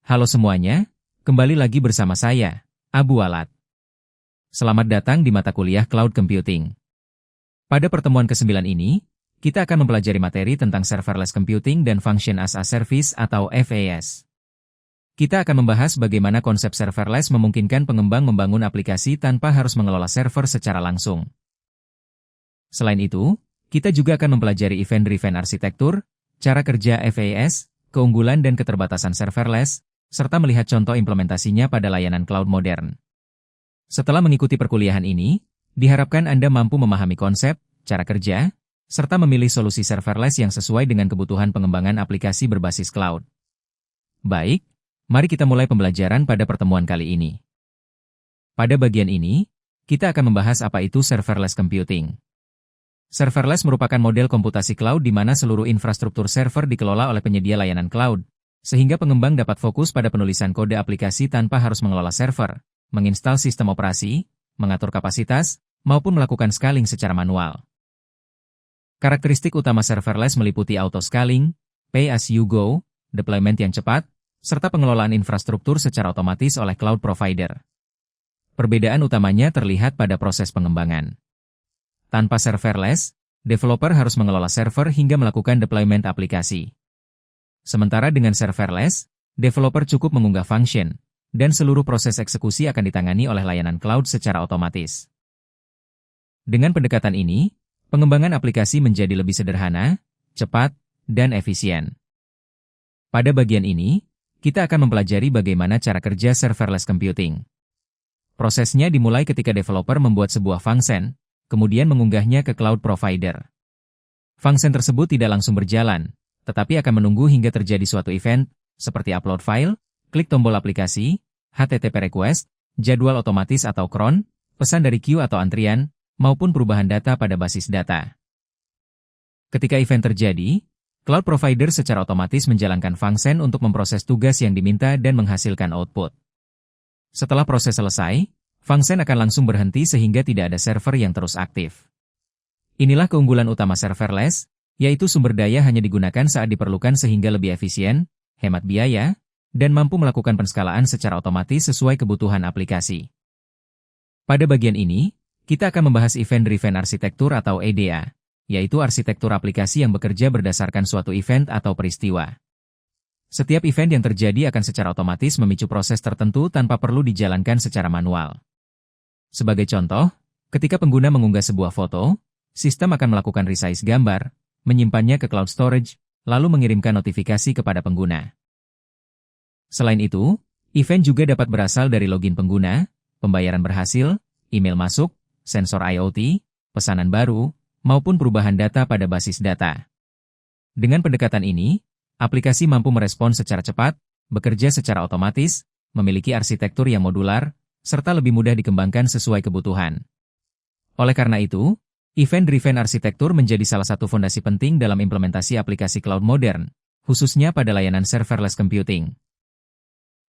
Halo semuanya, kembali lagi bersama saya, Abu Alat. Selamat datang di mata kuliah Cloud Computing. Pada pertemuan ke-9 ini, kita akan mempelajari materi tentang Serverless Computing dan Function as a Service atau FaaS. Kita akan membahas bagaimana konsep serverless memungkinkan pengembang membangun aplikasi tanpa harus mengelola server secara langsung. Selain itu, kita juga akan mempelajari event-driven arsitektur, cara kerja FaaS, keunggulan dan keterbatasan serverless, serta melihat contoh implementasinya pada layanan cloud modern. Setelah mengikuti perkuliahan ini, diharapkan Anda mampu memahami konsep, cara kerja, serta memilih solusi serverless yang sesuai dengan kebutuhan pengembangan aplikasi berbasis cloud. Baik, mari kita mulai pembelajaran pada pertemuan kali ini. Pada bagian ini, kita akan membahas apa itu serverless computing. Serverless merupakan model komputasi cloud di mana seluruh infrastruktur server dikelola oleh penyedia layanan cloud, sehingga pengembang dapat fokus pada penulisan kode aplikasi tanpa harus mengelola server, menginstal sistem operasi, mengatur kapasitas, maupun melakukan scaling secara manual. Karakteristik utama serverless meliputi auto-scaling, pay-as-you-go, deployment yang cepat, serta pengelolaan infrastruktur secara otomatis oleh cloud provider. Perbedaan utamanya terlihat pada proses pengembangan. Tanpa serverless, developer harus mengelola server hingga melakukan deployment aplikasi. Sementara dengan serverless, developer cukup mengunggah function, dan seluruh proses eksekusi akan ditangani oleh layanan cloud secara otomatis. Dengan pendekatan ini, pengembangan aplikasi menjadi lebih sederhana, cepat, dan efisien. Pada bagian ini, kita akan mempelajari bagaimana cara kerja serverless computing. Prosesnya dimulai ketika developer membuat sebuah function, kemudian mengunggahnya ke cloud provider. Function tersebut tidak langsung berjalan, tetapi akan menunggu hingga terjadi suatu event, seperti upload file, klik tombol aplikasi, HTTP request, jadwal otomatis atau cron, pesan dari queue atau antrian, maupun perubahan data pada basis data. Ketika event terjadi, cloud provider secara otomatis menjalankan function untuk memproses tugas yang diminta dan menghasilkan output. Setelah proses selesai, function akan langsung berhenti sehingga tidak ada server yang terus aktif. Inilah keunggulan utama serverless, yaitu sumber daya hanya digunakan saat diperlukan sehingga lebih efisien, hemat biaya, dan mampu melakukan penskalaan secara otomatis sesuai kebutuhan aplikasi. Pada bagian ini, kita akan membahas event-driven arsitektur atau EDA, yaitu arsitektur aplikasi yang bekerja berdasarkan suatu event atau peristiwa. Setiap event yang terjadi akan secara otomatis memicu proses tertentu tanpa perlu dijalankan secara manual. Sebagai contoh, ketika pengguna mengunggah sebuah foto, sistem akan melakukan resize gambar, menyimpannya ke cloud storage, lalu mengirimkan notifikasi kepada pengguna. Selain itu, event juga dapat berasal dari login pengguna, pembayaran berhasil, email masuk, sensor IoT, pesanan baru, maupun perubahan data pada basis data. Dengan pendekatan ini, aplikasi mampu merespons secara cepat, bekerja secara otomatis, memiliki arsitektur yang modular, serta lebih mudah dikembangkan sesuai kebutuhan. Oleh karena itu, event-driven arsitektur menjadi salah satu fondasi penting dalam implementasi aplikasi cloud modern, khususnya pada layanan serverless computing.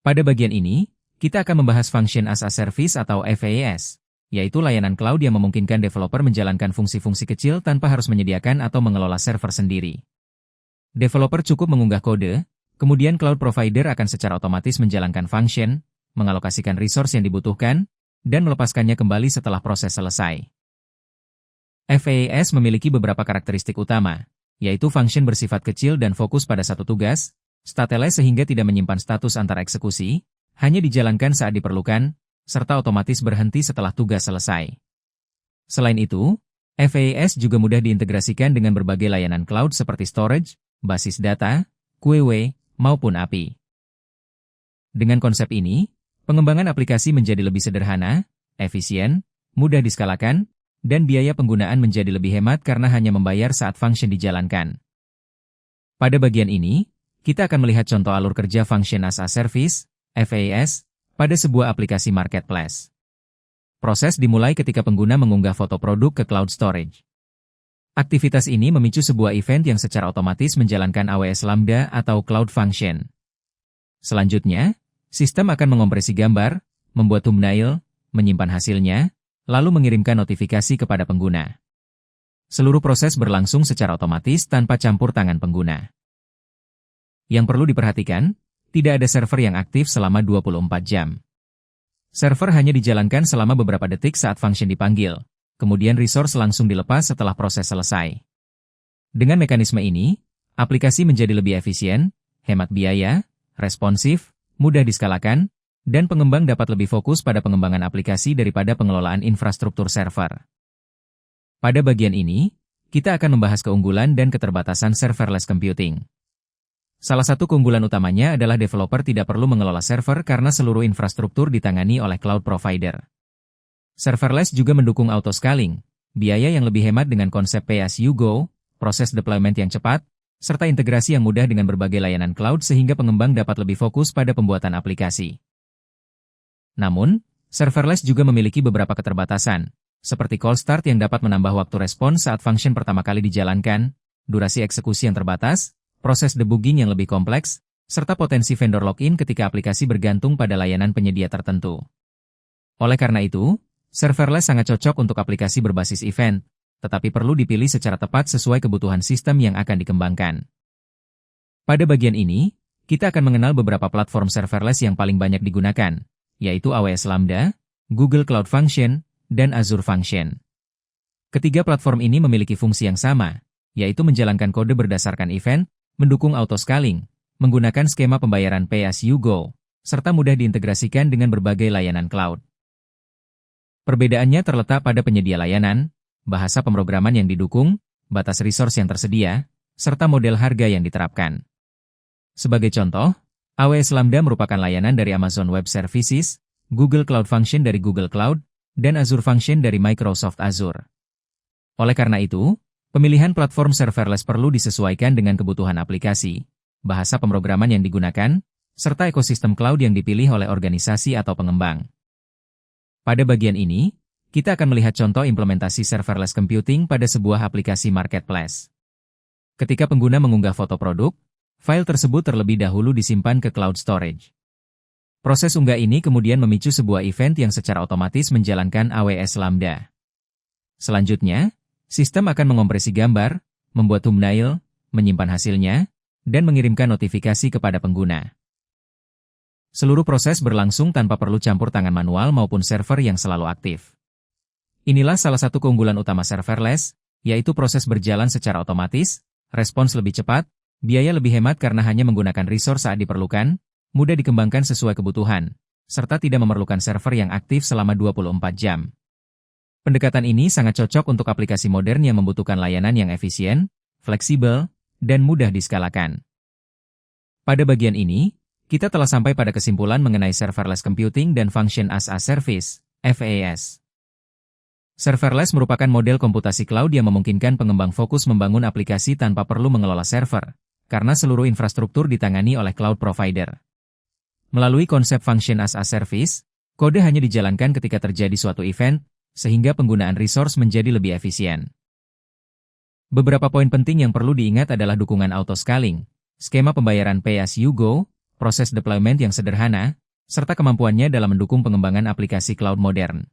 Pada bagian ini, kita akan membahas Function as a Service atau FaaS, yaitu layanan cloud yang memungkinkan developer menjalankan fungsi-fungsi kecil tanpa harus menyediakan atau mengelola server sendiri. Developer cukup mengunggah kode, kemudian cloud provider akan secara otomatis menjalankan function, mengalokasikan resource yang dibutuhkan, dan melepaskannya kembali setelah proses selesai. FaaS memiliki beberapa karakteristik utama, yaitu function bersifat kecil dan fokus pada satu tugas, stateless sehingga tidak menyimpan status antar eksekusi, hanya dijalankan saat diperlukan, serta otomatis berhenti setelah tugas selesai. Selain itu, FaaS juga mudah diintegrasikan dengan berbagai layanan cloud seperti storage, basis data, QoE, maupun API. Dengan konsep ini, pengembangan aplikasi menjadi lebih sederhana, efisien, mudah diskalakan, dan biaya penggunaan menjadi lebih hemat karena hanya membayar saat function dijalankan. Pada bagian ini, kita akan melihat contoh alur kerja Function as a Service, FaaS, pada sebuah aplikasi marketplace. Proses dimulai ketika pengguna mengunggah foto produk ke cloud storage. Aktivitas ini memicu sebuah event yang secara otomatis menjalankan AWS Lambda atau Cloud Function. Selanjutnya, sistem akan mengompresi gambar, membuat thumbnail, menyimpan hasilnya, lalu mengirimkan notifikasi kepada pengguna. Seluruh proses berlangsung secara otomatis tanpa campur tangan pengguna. Yang perlu diperhatikan, Tidak ada server yang aktif selama 24 jam. Server hanya dijalankan selama beberapa detik saat function dipanggil, kemudian resource langsung dilepas setelah proses selesai. Dengan mekanisme ini, aplikasi menjadi lebih efisien, hemat biaya, responsif, mudah diskalakan, dan pengembang dapat lebih fokus pada pengembangan aplikasi daripada pengelolaan infrastruktur server. Pada bagian ini, kita akan membahas keunggulan dan keterbatasan serverless computing. Salah satu keunggulan utamanya adalah developer tidak perlu mengelola server karena seluruh infrastruktur ditangani oleh cloud provider. Serverless juga mendukung auto-scaling, biaya yang lebih hemat dengan konsep pay-as-you-go, proses deployment yang cepat, serta integrasi yang mudah dengan berbagai layanan cloud sehingga pengembang dapat lebih fokus pada pembuatan aplikasi. Namun, serverless juga memiliki beberapa keterbatasan, seperti cold start yang dapat menambah waktu respons saat function pertama kali dijalankan, durasi eksekusi yang terbatas, proses debugging yang lebih kompleks, serta potensi vendor lock-in ketika aplikasi bergantung pada layanan penyedia tertentu. Oleh karena itu, serverless sangat cocok untuk aplikasi berbasis event, tetapi perlu dipilih secara tepat sesuai kebutuhan sistem yang akan dikembangkan. Pada bagian ini, kita akan mengenal beberapa platform serverless yang paling banyak digunakan, yaitu AWS Lambda, Google Cloud Function, dan Azure Function. Ketiga platform ini memiliki fungsi yang sama, yaitu menjalankan kode berdasarkan event, mendukung auto-scaling, menggunakan skema pembayaran pay-as-you-go, serta mudah diintegrasikan dengan berbagai layanan cloud. Perbedaannya terletak pada penyedia layanan, bahasa pemrograman yang didukung, batas resource yang tersedia, serta model harga yang diterapkan. Sebagai contoh, AWS Lambda merupakan layanan dari Amazon Web Services, Google Cloud Function dari Google Cloud, dan Azure Function dari Microsoft Azure. Oleh karena itu, pemilihan platform serverless perlu disesuaikan dengan kebutuhan aplikasi, bahasa pemrograman yang digunakan, serta ekosistem cloud yang dipilih oleh organisasi atau pengembang. Pada bagian ini, kita akan melihat contoh implementasi serverless computing pada sebuah aplikasi marketplace. Ketika pengguna mengunggah foto produk, file tersebut terlebih dahulu disimpan ke cloud storage. Proses unggah ini kemudian memicu sebuah event yang secara otomatis menjalankan AWS Lambda. Selanjutnya, sistem akan mengompresi gambar, membuat thumbnail, menyimpan hasilnya, dan mengirimkan notifikasi kepada pengguna. Seluruh proses berlangsung tanpa perlu campur tangan manual maupun server yang selalu aktif. Inilah salah satu keunggulan utama serverless, yaitu proses berjalan secara otomatis, respons lebih cepat, biaya lebih hemat karena hanya menggunakan resource saat diperlukan, mudah dikembangkan sesuai kebutuhan, serta tidak memerlukan server yang aktif selama 24 jam. Pendekatan ini sangat cocok untuk aplikasi modern yang membutuhkan layanan yang efisien, fleksibel, dan mudah diskalakan. Pada bagian ini, kita telah sampai pada kesimpulan mengenai serverless computing dan function as a service, FaaS. Serverless merupakan model komputasi cloud yang memungkinkan pengembang fokus membangun aplikasi tanpa perlu mengelola server, karena seluruh infrastruktur ditangani oleh cloud provider. Melalui konsep function as a service, kode hanya dijalankan ketika terjadi suatu event, sehingga penggunaan resource menjadi lebih efisien. Beberapa poin penting yang perlu diingat adalah dukungan auto-scaling, skema pembayaran pay-as-you-go, proses deployment yang sederhana, serta kemampuannya dalam mendukung pengembangan aplikasi cloud modern.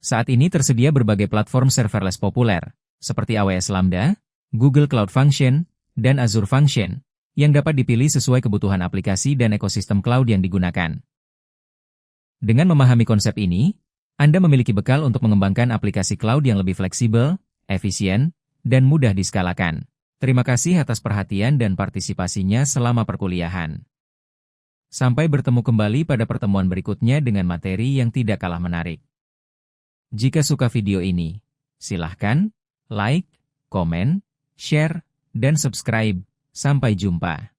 Saat ini tersedia berbagai platform serverless populer, seperti AWS Lambda, Google Cloud Function, dan Azure Function, yang dapat dipilih sesuai kebutuhan aplikasi dan ekosistem cloud yang digunakan. Dengan memahami konsep ini, Anda memiliki bekal untuk mengembangkan aplikasi cloud yang lebih fleksibel, efisien, dan mudah diskalakan. Terima kasih atas perhatian dan partisipasinya selama perkuliahan. Sampai bertemu kembali pada pertemuan berikutnya dengan materi yang tidak kalah menarik. Jika suka video ini, silahkan like, komen, share, dan subscribe. Sampai jumpa.